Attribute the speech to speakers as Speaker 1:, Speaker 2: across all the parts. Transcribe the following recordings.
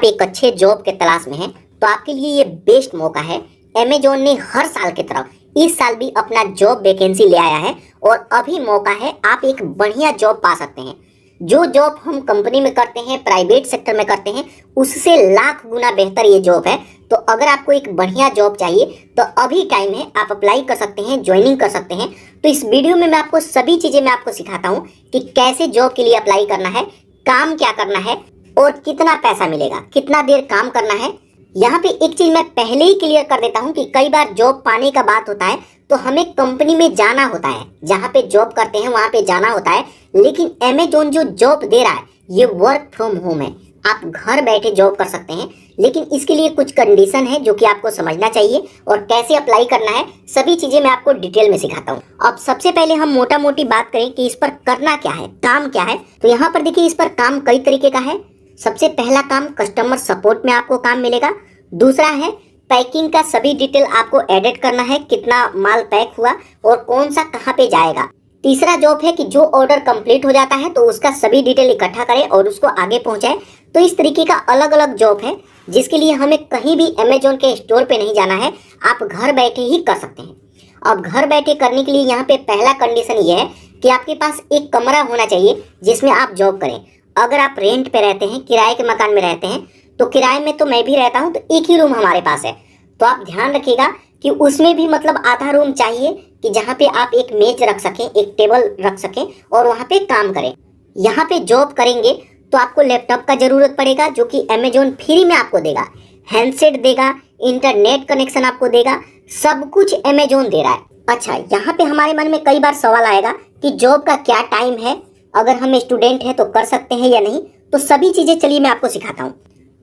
Speaker 1: आप एक अच्छे जॉब के तलाश में हैं तो आपके लिए ये बेस्ट मौका है। अमेजोन ने हर साल की तरह इस साल भी अपना जॉब वैकेंसी ले आया है और अभी मौका है, आप एक बढ़िया जॉब पा सकते हैं। जो जॉब हम कंपनी में करते हैं, प्राइवेट सेक्टर में करते हैं, उससे लाख गुना बेहतर ये जॉब है। तो अगर आपको एक बढ़िया जॉब चाहिए तो अभी टाइम है, आप अप्लाई कर सकते हैं, ज्वाइनिंग कर सकते हैं। तो इस वीडियो में मैं आपको सभी चीज़ें मैं आपको सिखाता हूँ कि कैसे जॉब के लिए अप्लाई करना है, काम क्या करना है और कितना पैसा मिलेगा, कितना देर काम करना है। यहाँ पे एक चीज मैं पहले ही क्लियर कर देता हूँ कि कई बार जॉब पाने का बात होता है तो हमें कंपनी में जाना होता है, जहाँ पे जॉब करते हैं वहाँ पे जाना होता है। लेकिन अमेजोन जो जॉब दे रहा है ये वर्क फ्रॉम होम है, आप घर बैठे जॉब कर सकते हैं। लेकिन इसके लिए कुछ कंडीशन है जो कि आपको समझना चाहिए और कैसे अप्लाई करना है, सभी चीजें मैं आपको डिटेल में सिखाता हूँ। अब सबसे पहले हम मोटा मोटी बात करें कि इस पर करना क्या है, काम क्या है। तो यहाँ पर देखिए, इस पर काम कई तरीके का है। सबसे पहला काम कस्टमर सपोर्ट में आपको काम मिलेगा। दूसरा है पैकिंग का सभी डिटेल आपको एडिट करना है, कितना माल पैक हुआ और कौन सा कहाँ पे जाएगा। तीसरा जॉब है कि जो ऑर्डर कंप्लीट हो जाता है तो उसका सभी डिटेल इकट्ठा करें और उसको आगे पहुंचाएं। तो इस तरीके का अलग अलग जॉब है जिसके लिए हमें कहीं भी अमेजोन के स्टोर पे नहीं जाना है, आप घर बैठे ही कर सकते हैं। अब घर बैठे करने के लिए यहाँ पे पहला कंडीशन ये है कि आपके पास एक कमरा होना चाहिए जिसमें आप जॉब करें। अगर आप रेंट पे रहते हैं, किराए के मकान में रहते हैं, तो किराए में तो मैं भी रहता हूँ, तो एक ही रूम हमारे पास है। तो आप ध्यान रखिएगा कि उसमें भी मतलब आधा रूम चाहिए कि जहाँ पे आप एक मेज रख सकें, एक टेबल रख सकें और वहाँ पे काम करें। यहाँ पे जॉब करेंगे तो आपको लैपटॉप का जरूरत पड़ेगा जो कि अमेजोन फ्री में आपको देगा, हैंडसेट देगा, इंटरनेट कनेक्शन आपको देगा, सब कुछ अमेजोन दे रहा है। अच्छा, यहाँ पे हमारे मन में कई बार सवाल आएगा कि जॉब का क्या टाइम है, अगर हम स्टूडेंट हैं तो कर सकते हैं या नहीं। तो सभी चीजें चलिए मैं आपको सिखाता हूँ।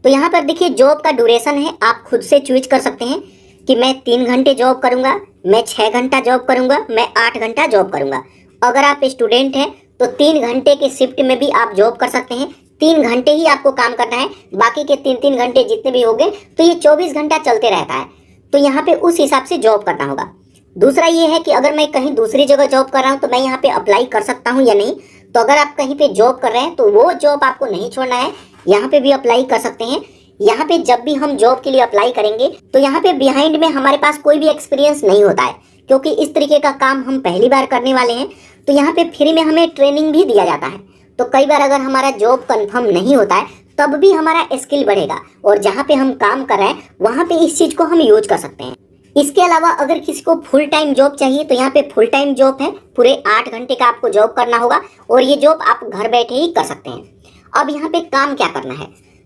Speaker 1: तो यहाँ पर देखिए, जॉब का ड्यूरेशन है, आप खुद से चूज कर सकते हैं कि मैं 3 घंटे जॉब करूंगा, मैं 6 घंटा जॉब करूंगा, मैं 8 घंटा जॉब करूंगा। अगर आप स्टूडेंट हैं तो 3 घंटे के शिफ्ट में भी आप जॉब कर सकते हैं। 3 घंटे ही आपको काम करना है, बाकी के 3-3 घंटे जितने भी होंगे तो ये 24 घंटा चलते रहता है। तो यहाँ पे उस हिसाब से जॉब करना होगा। दूसरा ये है कि अगर मैं कहीं दूसरी जगह जॉब कर रहा हूँ तो मैं यहाँ पे अप्लाई कर सकता हूँ या नहीं। तो अगर आप कहीं पे जॉब कर रहे हैं तो वो जॉब आपको नहीं छोड़ना है, यहाँ पे भी अप्लाई कर सकते हैं। यहाँ पे जब भी हम जॉब के लिए अप्लाई करेंगे तो यहाँ पे बिहाइंड में हमारे पास कोई भी एक्सपीरियंस नहीं होता है, क्योंकि इस तरीके का काम हम पहली बार करने वाले हैं। तो यहाँ पे फ्री में हमें ट्रेनिंग भी दिया जाता है। तो कई बार अगर हमारा जॉब कंफर्म नहीं होता है तब भी हमारा स्किल बढ़ेगा और जहाँ पे हम काम कर रहे हैं वहाँ पे इस चीज को हम यूज कर सकते हैं। इसके अलावा अगर किसी को फुल टाइम जॉब चाहिए तो यहाँ पे फुल टाइम जॉब है, पूरे 8 घंटे का आपको जॉब करना होगा और ये जॉब आप घर बैठे ही कर सकते हैं। अब यहाँ पे काम क्या करना है,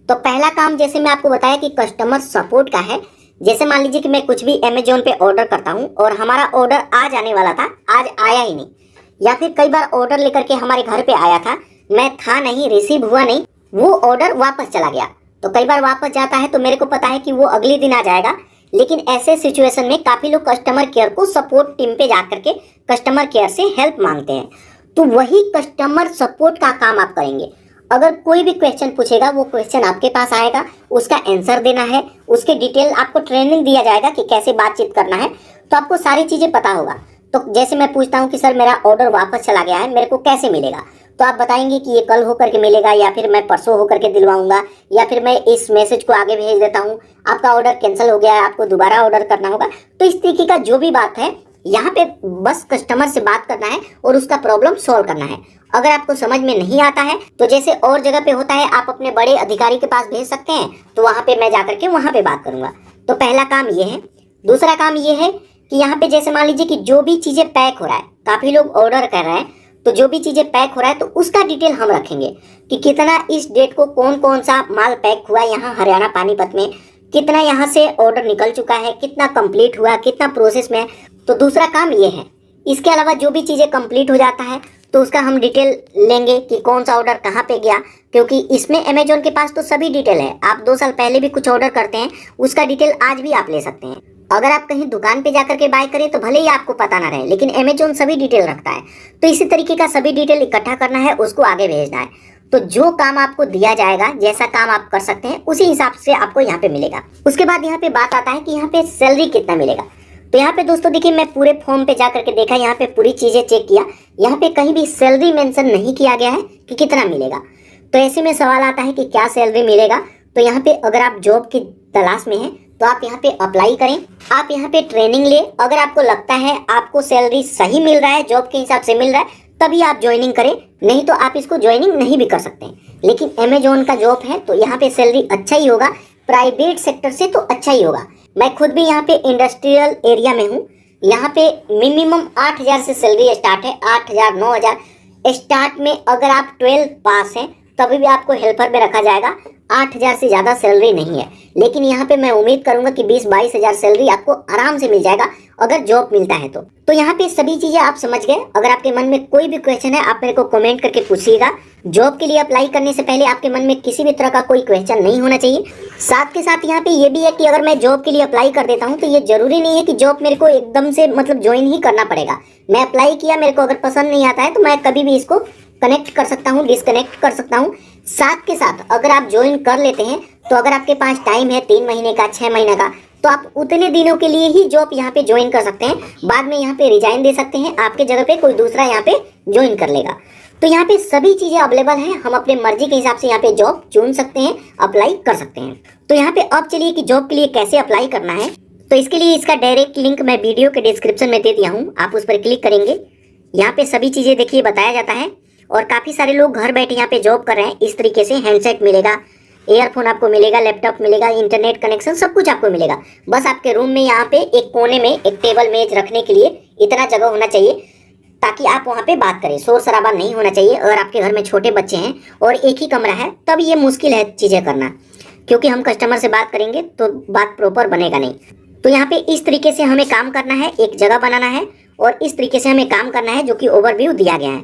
Speaker 1: तो पहला काम जैसे मैं आपको बताया कि कस्टमर सपोर्ट का है। जैसे मान लीजिए कि मैं कुछ भी अमेजोन पे ऑर्डर करता हूँ और हमारा ऑर्डर आज आने वाला था, आज आया ही नहीं, या फिर कई बार ऑर्डर लेकर के हमारे घर पे आया था, मैं था नहीं, रिसीव हुआ नहीं, वो ऑर्डर वापस चला गया। तो कई बार वापस जाता है तो मेरे को पता है कि वो अगले दिन आ जाएगा। लेकिन ऐसे सिचुएशन में काफी लोग कस्टमर केयर को सपोर्ट टीम पे जाकर के कस्टमर केयर से हेल्प मांगते हैं। तो वही कस्टमर सपोर्ट का काम आप करेंगे। अगर कोई भी क्वेश्चन पूछेगा वो क्वेश्चन आपके पास आएगा, उसका आंसर देना है, उसके डिटेल आपको ट्रेनिंग दिया जाएगा कि कैसे बातचीत करना है। तो आपको सारी चीजें पता होगा। तो जैसे मैं पूछता हूँ कि सर मेरा ऑर्डर वापस चला गया है, मेरे को कैसे मिलेगा, तो आप बताएंगे कि ये कल होकर के मिलेगा या फिर मैं परसों होकर के दिलवाऊंगा या फिर मैं इस मैसेज को आगे भेज देता हूँ, आपका ऑर्डर कैंसिल हो गया है, आपको दोबारा ऑर्डर करना होगा। तो इस तरीके का जो भी बात है यहाँ पे बस कस्टमर से बात करना है और उसका प्रॉब्लम सॉल्व करना है। अगर आपको समझ में नहीं आता है तो जैसे और जगह पे होता है, आप अपने बड़े अधिकारी के पास भेज सकते हैं, तो वहाँ पे मैं जाकर के वहाँ पे बात करूंगा। तो पहला काम ये है। दूसरा काम ये है कि यहाँ पे जैसे मान लीजिए कि जो भी चीजें पैक हो रहा है, काफी लोग ऑर्डर कर रहे हैं, तो जो भी चीजें पैक हो रहा है तो उसका डिटेल हम रखेंगे कि कितना इस डेट को कौन कौन सा माल पैक हुआ यहाँ हरियाणा पानीपत में, कितना यहाँ से ऑर्डर निकल चुका है, कितना कंप्लीट हुआ, कितना प्रोसेस में है। तो दूसरा काम ये है। इसके अलावा जो भी चीजें कंप्लीट हो जाता है तो उसका हम डिटेल लेंगे कि कौन सा ऑर्डर कहाँ पे गया, क्योंकि इसमें अमेजोन के पास तो सभी डिटेल है। आप 2 साल पहले भी कुछ ऑर्डर करते हैं, उसका डिटेल आज भी आप ले सकते हैं। अगर आप कहीं दुकान पे जाकर के बाय करें तो भले ही आपको पता ना रहे, लेकिन अमेजोन सभी डिटेल रखता है। तो इसी तरीके का सभी डिटेल इकट्ठा करना है, उसको आगे भेजना है। तो जो काम आपको दिया जाएगा, जैसा काम आप कर सकते हैं, उसी हिसाब से आपको यहाँ पे मिलेगा। उसके बाद यहाँ पे बात आता है कि यहाँ पे सैलरी कितना मिलेगा। तो यहाँ पे दोस्तों देखिए, मैं पूरे फॉर्म पे जा करके देखा, यहाँ पे पूरी चीजें चेक किया, यहाँ पे कहीं भी सैलरी मेंशन नहीं किया गया है कि कितना मिलेगा। तो ऐसे में सवाल आता है कि क्या सैलरी मिलेगा। तो यहाँ पे अगर आप जॉब की तलाश में हैं तो आप यहाँ पे अप्लाई करें। आप यहाँ पे ट्रेनिंग ले, अगर आपको लगता है आपको सैलरी सही मिल रहा है, जॉब के हिसाब से मिल रहा है, तभी आप ज्वाइनिंग करें, नहीं तो आप इसको ज्वाइनिंग नहीं भी कर सकते हैं। लेकिन अमेजोन का जॉब है तो यहाँ पे सैलरी अच्छा ही होगा, प्राइवेट सेक्टर से तो अच्छा ही होगा। मैं खुद भी यहाँ पे इंडस्ट्रियल एरिया में हूँ। यहाँ पे मिनिमम 8,000 से सैलरी स्टार्ट है, 8,000 9,000 स्टार्ट में। अगर आप 12 पास हैं तभी भी आपको हेल्पर में रखा जाएगा। 8,000 से ज़्यादा सैलरी नहीं है, लेकिन यहाँ पे मैं उम्मीद करूंगा कि 20-22 हज़ार सैलरी आपको आराम से मिल जाएगा अगर जॉब मिलता है तो यहाँ पे सभी चीज़ें आप समझ गए। अगर आपके मन में कोई भी क्वेश्चन है आप मेरे को कमेंट करके पूछिएगा। जॉब के लिए अप्लाई करने से पहले आपके मन में किसी भी तरह का कोई क्वेश्चन नहीं होना चाहिए। साथ के साथ यहाँ पे ये भी है कि अगर मैं जॉब के लिए अप्लाई कर देता हूँ तो ये जरूरी नहीं है कि जॉब मेरे को एकदम से मतलब ज्वाइन ही करना पड़ेगा। मैं अप्लाई किया, मेरे को अगर पसंद नहीं आता है तो मैं कभी भी इसको कनेक्ट कर सकता हूँ, डिसकनेक्ट कर सकता हूँ। साथ के साथ अगर आप ज्वाइन कर लेते हैं तो अगर आपके पास टाइम है 3 महीने का, 6 महीने का, तो आप उतने दिनों के लिए ही जॉब यहाँ पे ज्वाइन कर सकते हैं। बाद में यहाँ पे रिजाइन दे सकते हैं, आपके जगह पे कोई दूसरा यहाँ पे ज्वाइन कर लेगा। तो यहाँ पे सभी चीज़ें अवेलेबल हैं, हम अपने मर्जी के हिसाब से यहाँ पे जॉब चुन सकते हैं, अप्लाई कर सकते हैं। तो यहाँ पे अब चलिए कि जॉब के लिए कैसे अप्लाई करना है। तो इसके लिए इसका डायरेक्ट लिंक मैं वीडियो के डिस्क्रिप्शन में दे दिया हूँ, आप उस पर क्लिक करेंगे। यहाँ पे सभी चीज़ें देखिए बताया जाता है और काफ़ी सारे लोग घर बैठे यहाँ पे जॉब कर रहे हैं। इस तरीके से हैंडसेट मिलेगा, ईयरफोन आपको मिलेगा, लैपटॉप मिलेगा, इंटरनेट कनेक्शन सब कुछ आपको मिलेगा। बस आपके रूम में यहाँ पे एक कोने में एक टेबल मेज रखने के लिए इतना जगह होना चाहिए ताकि आप वहाँ पे बात करें, शोर शराबा नहीं होना चाहिए। अगर आपके घर में छोटे बच्चे हैं और एक ही कमरा है तब ये मुश्किल है चीज़ें करना, क्योंकि हम कस्टमर से बात करेंगे तो बात प्रॉपर बनेगा नहीं। तो यहाँ पे इस तरीके से हमें काम करना है, एक जगह बनाना है और इस तरीके से हमें काम करना है जो कि ओवरव्यू दिया गया है।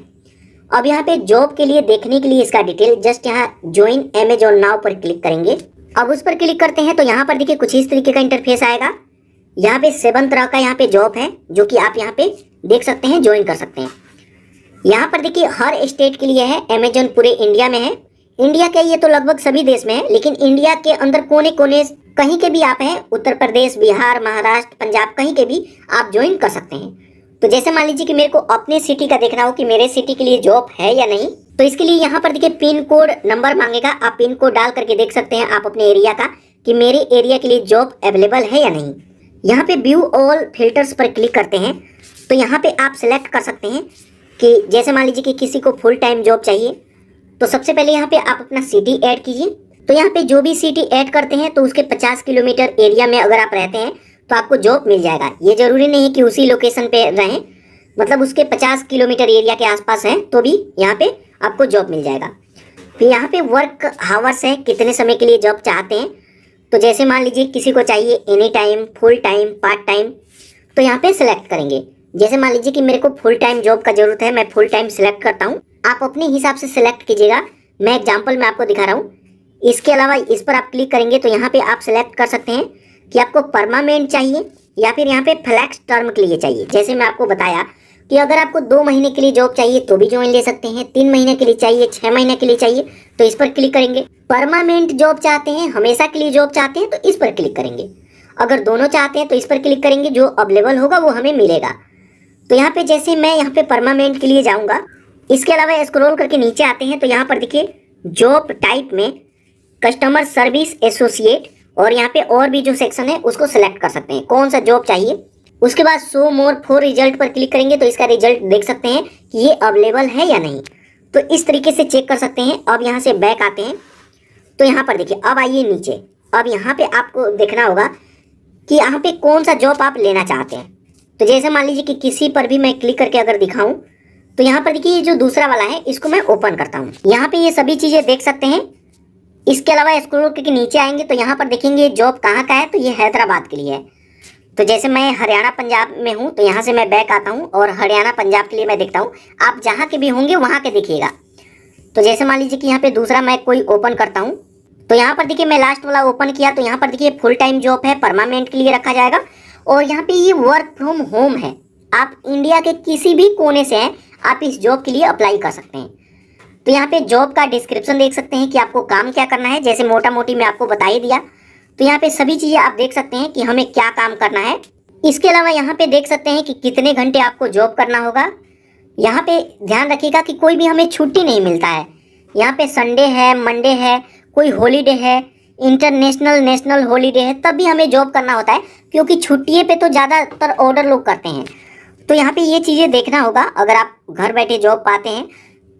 Speaker 1: अब यहाँ पे जॉब के लिए देखने के लिए इसका डिटेल जस्ट यहाँ ज्वाइन अमेजोन नाउ पर क्लिक करेंगे। अब उस पर क्लिक करते हैं तो यहाँ पर देखिए कुछ इस तरीके का इंटरफेस आएगा। यहाँ पे 7 तरह का यहाँ पे जॉब है जो कि आप यहाँ पे देख सकते हैं, ज्वाइन कर सकते हैं। यहाँ पर देखिए हर स्टेट के लिए है, अमेजोन पूरे इंडिया में है। इंडिया के ये तो लगभग सभी देश में है, लेकिन इंडिया के अंदर कोने कोने कहीं के भी आप हैं, उत्तर प्रदेश, बिहार, महाराष्ट्र, पंजाब, कहीं के भी आप ज्वाइन कर सकते हैं। तो जैसे मान लीजिए कि मेरे को अपने सिटी का देखना हो कि मेरे सिटी के लिए जॉब है या नहीं, तो इसके लिए यहाँ पर देखिए पिन कोड नंबर मांगेगा। आप पिन कोड डाल करके देख सकते हैं आप अपने एरिया का कि मेरे एरिया के लिए जॉब अवेलेबल है या नहीं। यहाँ पे व्यू ऑल फिल्टर्स पर क्लिक करते हैं तो यहाँ पे आप सिलेक्ट कर सकते हैं कि जैसे मान लीजिए कि किसी को फुल टाइम जॉब चाहिए तो सबसे पहले यहाँ पे आप अपना सिटी ऐड कीजिए। तो यहाँ पे जो भी सिटी ऐड करते हैं तो उसके 50 किलोमीटर एरिया में अगर आप रहते हैं तो आपको जॉब मिल जाएगा। ये जरूरी नहीं है कि उसी लोकेशन पे रहें, मतलब उसके 50 किलोमीटर एरिया के आसपास हैं तो भी यहाँ पे आपको जॉब मिल जाएगा। फिर यहाँ पे वर्क हावर्स है, कितने समय के लिए जॉब चाहते हैं। तो जैसे मान लीजिए किसी को चाहिए any time, full time, part time, तो यहाँ पे सिलेक्ट करेंगे। जैसे मान लीजिए कि मेरे को फुल टाइम जॉब का जरूरत है, मैं फुल टाइम सिलेक्ट करता हूँ। आप अपने हिसाब से सिलेक्ट कीजिएगा, मैं एग्जाम्पल में आपको दिखा रहा हूँ। इसके अलावा इस पर आप क्लिक करेंगे तो यहाँ पे आप सिलेक्ट कर सकते हैं कि आपको परमानेंट चाहिए या फिर यहाँ पे फ्लैक्स टर्म के लिए चाहिए। जैसे मैं आपको बताया कि अगर आपको 2 महीने के लिए जॉब चाहिए तो भी ज्वाइन ले सकते हैं, 3 महीने के लिए चाहिए, 6 महीने के लिए चाहिए तो इस पर क्लिक करेंगे। परमानेंट जॉब चाहते हैं, हमेशा के लिए जॉब चाहते हैं तो इस पर क्लिक करेंगे। अगर दोनों चाहते हैं तो इस पर क्लिक करेंगे, जो अवेलेबल होगा वो हमें मिलेगा। तो यहाँ पे जैसे मैं यहाँ पे परमानेंट के लिए जाऊँगा। इसके अलावा स्क्रॉल करके नीचे आते हैं तो यहाँ पर देखिए जॉब टाइप में कस्टमर सर्विस एसोसिएट और यहाँ पे और भी जो सेक्शन है उसको सिलेक्ट कर सकते हैं कौन सा जॉब चाहिए। उसके बाद शो मोर फॉर रिजल्ट पर क्लिक करेंगे तो इसका रिजल्ट देख सकते हैं कि ये अवेलेबल है या नहीं। तो इस तरीके से चेक कर सकते हैं। अब यहाँ से बैक आते हैं तो यहाँ पर देखिए अब आइए नीचे। अब यहाँ पे आपको देखना होगा कि यहाँ पे कौन सा जॉब आप लेना चाहते हैं। तो जैसे मान लीजिए कि किसी पर भी मैं क्लिक करके अगर दिखाऊं तो यहाँ पर देखिए ये जो दूसरा वाला है इसको मैं ओपन करता हूँ। यहाँ पे ये सभी चीज़ें देख सकते हैं। इसके अलावा स्क्रॉल करके नीचे आएंगे तो यहाँ पर देखेंगे जॉब कहाँ का है, तो ये हैदराबाद के लिए है। तो जैसे मैं हरियाणा पंजाब में हूँ तो यहाँ से मैं बैक आता हूँ और हरियाणा पंजाब के लिए मैं देखता हूँ। आप जहाँ के भी होंगे वहाँ के देखिएगा। तो जैसे मान लीजिए कि यहाँ पे दूसरा मैं कोई ओपन करता हूँ तो यहाँ पर देखिए मैं लास्ट वाला ओपन किया तो यहाँ पर देखिए फुल टाइम जॉब है, परमानेंट के लिए रखा जाएगा और यहाँ पे ये वर्क फ्रॉम होम है। आप इंडिया के किसी भी कोने से हैं, आप इस जॉब के लिए अप्लाई कर सकते हैं। तो यहाँ पे जॉब का डिस्क्रिप्शन देख सकते हैं कि आपको काम क्या करना है, जैसे मोटा मोटी मैं आपको बता ही दिया। तो यहाँ पे सभी चीज़ें आप देख सकते हैं कि हमें क्या काम करना है। इसके अलावा यहाँ पे देख सकते हैं कि कितने घंटे आपको जॉब करना होगा। यहाँ पे ध्यान रखिएगा कि कोई भी हमें छुट्टी नहीं मिलता है। यहाँ पे संडे है, मंडे है, कोई हॉलीडे है इंटरनेशनल नेशनल हॉलीडे है तब भी हमें जॉब करना होता है, क्योंकि छुट्टियों पे तो ज़्यादातर ऑर्डर लोग करते हैं। तो यहाँ पे ये चीज़ें देखना होगा। अगर आप घर बैठे जॉब पाते हैं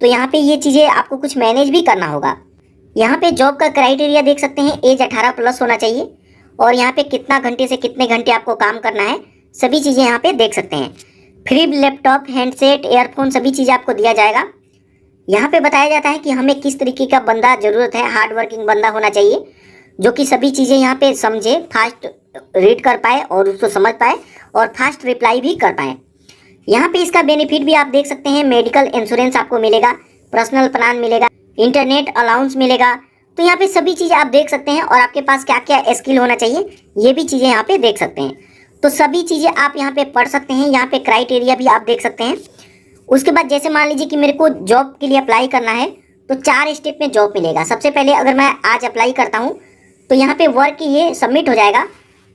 Speaker 1: तो यहाँ पे ये चीज़ें आपको कुछ मैनेज भी करना होगा। यहाँ पे जॉब का क्राइटेरिया देख सकते हैं, एज 18+ होना चाहिए, और यहाँ पे कितना घंटे से कितने घंटे आपको काम करना है, सभी चीज़ें यहाँ पे देख सकते हैं। फ्री लैपटॉप, हैंडसेट, एयरफोन, सभी चीज़ें आपको दिया जाएगा। यहाँ पे बताया जाता है कि हमें किस तरीके का बंदा ज़रूरत है। हार्ड वर्किंग बंदा होना चाहिए जो कि सभी चीज़ें यहाँ पे समझे, फास्ट रीड कर पाए और उसको समझ पाए और फास्ट रिप्लाई भी कर पाए। यहाँ पे इसका बेनिफिट भी आप देख सकते हैं। मेडिकल इंश्योरेंस आपको मिलेगा, पर्सनल प्लान मिलेगा, इंटरनेट अलाउंस मिलेगा। तो यहाँ पे सभी चीज़ें आप देख सकते हैं, और आपके पास क्या क्या स्किल होना चाहिए ये भी चीज़ें यहाँ पे देख सकते हैं। तो सभी चीज़ें आप यहाँ पे पढ़ सकते हैं। यहाँ पे क्राइटेरिया भी आप देख सकते हैं। उसके बाद जैसे मान लीजिए कि मेरे को जॉब के लिए अप्लाई करना है तो 4 स्टेप में जॉब मिलेगा। सबसे पहले अगर मैं आज अप्लाई करता हूँ तो यहाँ पे वर्क ये सबमिट हो जाएगा।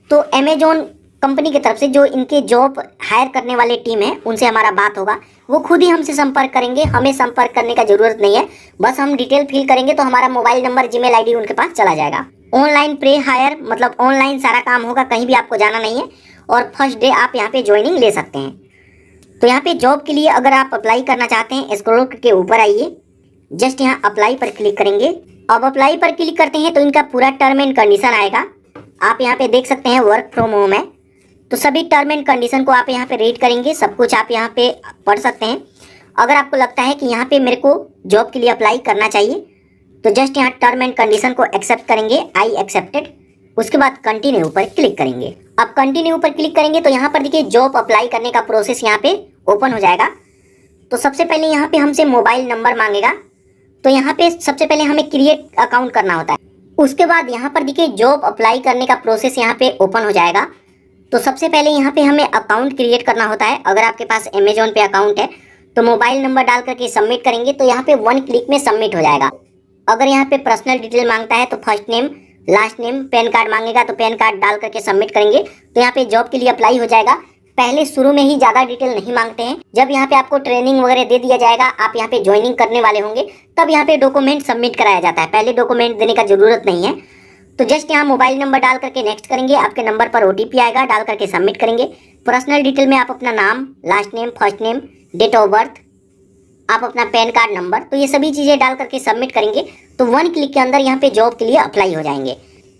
Speaker 1: तो अमेजोन कंपनी की तरफ से जो इनके जॉब हायर करने वाले टीम है उनसे हमारा बात होगा, वो खुद ही हमसे संपर्क करेंगे। हमें संपर्क करने का जरूरत नहीं है, बस हम डिटेल फिल करेंगे तो हमारा मोबाइल नंबर, जीमेल आईडी उनके पास चला जाएगा। ऑनलाइन प्रे हायर मतलब ऑनलाइन सारा काम होगा, कहीं भी आपको जाना नहीं है, और फर्स्ट डे आप यहाँ पे ज्वाइनिंग ले सकते हैं। तो यहाँ पे जॉब के लिए अगर आप अप्लाई करना चाहते हैं, स्क्रॉल करके ऊपर आइए, जस्ट यहाँ अप्लाई पर क्लिक करेंगे। अब अप्लाई पर क्लिक करते हैं तो इनका पूरा टर्म एंड कंडीशन आएगा। आप यहाँ पे देख सकते हैं वर्क फ्रॉम होम है, तो सभी टर्म एंड कंडीशन को आप यहाँ पे रीड करेंगे, सब कुछ आप यहाँ पे पढ़ सकते हैं। अगर आपको लगता है कि यहाँ पे मेरे को जॉब के लिए अप्लाई करना चाहिए तो जस्ट यहाँ टर्म एंड कंडीशन को एक्सेप्ट करेंगे, आई एक्सेप्टेड। उसके बाद कंटिन्यू पर क्लिक करेंगे। अब कंटिन्यू पर क्लिक करेंगे तो यहाँ पर देखिए जॉब अप्लाई करने का प्रोसेस यहाँ पे ओपन हो जाएगा। तो सबसे पहले यहाँ पे हमसे मोबाइल नंबर मांगेगा, तो यहाँ पे सबसे पहले हमें क्रिएट अकाउंट करना होता है। उसके बाद यहाँ पर देखिए जॉब अप्लाई करने का प्रोसेस यहाँ पे ओपन हो जाएगा। तो सबसे पहले यहाँ पे हमें अकाउंट क्रिएट करना होता है। अगर आपके पास अमेजोन पे अकाउंट है तो मोबाइल नंबर डाल करके सबमिट करेंगे तो यहाँ पे 1 क्लिक में सबमिट हो जाएगा। अगर यहाँ पे पर्सनल डिटेल मांगता है तो first name, last name, pan card मांगेगा तो पैन कार्ड डाल करके सबमिट करेंगे तो यहाँ पे जॉब के लिए अप्लाई हो जाएगा। पहले शुरू में ही ज़्यादा डिटेल नहीं मांगते हैं। जब यहाँ पे आपको ट्रेनिंग वगैरह दे दिया जाएगा, आप यहाँ पे ज्वाइनिंग करने वाले होंगे, तब यहाँ पे डॉक्यूमेंट सबमिट कराया जाता है। पहले डॉक्यूमेंट देने का जरूरत नहीं है। तो जस्ट यहाँ मोबाइल नंबर डाल करके नेक्स्ट करेंगे। आपके नंबर पर OTP आएगा, डाल करके सबमिट करेंगे। पर्सनल डिटेल में आप अपना नाम, last name, first name, date of birth, आप अपना पैन कार्ड नंबर, तो ये सभी चीज़ें डाल करके सबमिट करेंगे तो 1 क्लिक के अंदर यहाँ पे जॉब के लिए अप्लाई हो जाएंगे।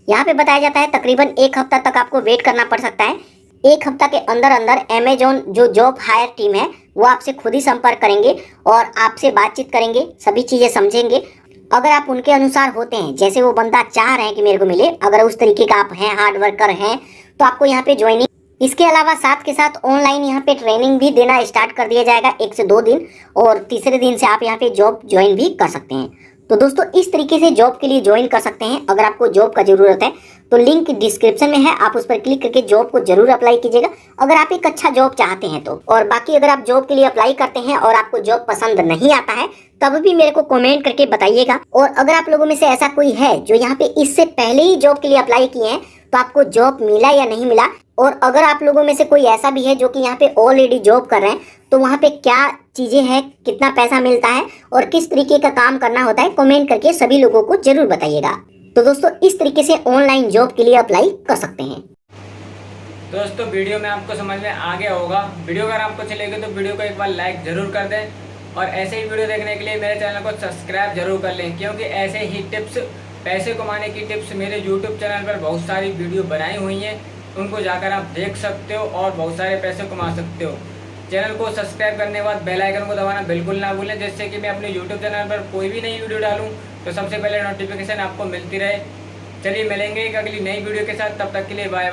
Speaker 1: यहाँ पे बताया जाता है तकरीबन 1 हफ्ता तक आपको वेट करना पड़ सकता है। 1 हफ्ता के अंदर अंदर अमेजोन जो जॉब हायर टीम है वो आपसे खुद ही संपर्क करेंगे और आपसे बातचीत करेंगे, सभी चीज़ें समझेंगे। अगर आप उनके अनुसार होते हैं, जैसे वो बंदा चाह रहे हैं कि मेरे को मिले, अगर उस तरीके का आप हैं, हार्ड वर्कर हैं, तो आपको यहाँ पे ज्वाइनिंग, इसके अलावा साथ के साथ ऑनलाइन यहाँ पे ट्रेनिंग भी देना स्टार्ट कर दिया जाएगा 1 से 2 दिन, और तीसरे दिन से आप यहाँ पे जॉब ज्वाइन भी कर सकते हैं। तो दोस्तों इस तरीके से जॉब के लिए ज्वाइन कर सकते हैं। अगर आपको जॉब का जरूरत है तो लिंक डिस्क्रिप्शन में है, आप उस पर क्लिक करके जॉब को जरूर अप्लाई कीजिएगा अगर आप एक अच्छा जॉब चाहते हैं तो। और बाकी अगर आप जॉब के लिए अप्लाई करते हैं और आपको जॉब पसंद नहीं आता है तब भी मेरे को कमेंट करके बताइएगा। और अगर आप लोगों में से ऐसा कोई है जो यहाँ पे इससे पहले ही जॉब के लिए अप्लाई किए हैं तो आपको जॉब मिला या नहीं मिला, और अगर आप लोगों में से कोई ऐसा भी है जो कि यहाँ पे ऑलरेडी जॉब कर रहे हैं तो वहाँ पे क्या चीज़ें हैं, कितना पैसा मिलता है और किस तरीके का काम करना होता है, कमेंट करके सभी लोगों को जरूर बताइएगा। तो दोस्तों इस तरीके से ऑनलाइन जॉब के लिए अप्लाई कर सकते हैं।
Speaker 2: दोस्तों वीडियो में आपको समझ में आ गया होगा। वीडियो अगर आपको चलेगी तो वीडियो को एक बार लाइक जरूर कर दें, और ऐसे ही वीडियो देखने के लिए मेरे चैनल को सब्सक्राइब जरूर कर लें, क्योंकि ऐसे ही टिप्स, पैसे कमाने की टिप्स मेरे यूट्यूब चैनल पर बहुत सारी वीडियो बनाई हुई हैं, उनको जाकर आप देख सकते हो और बहुत सारे पैसे कमा सकते हो। चैनल को सब्सक्राइब करने के बाद बेल आइकन को दबाना बिल्कुल ना भूलें, जिससे कि मैं अपने यूट्यूब चैनल पर कोई भी नई वीडियो डालूं तो सबसे पहले नोटिफिकेशन आपको मिलती रहे। चलिए मिलेंगे एक अगली नई वीडियो के साथ, तब तक के लिए बाय बाय।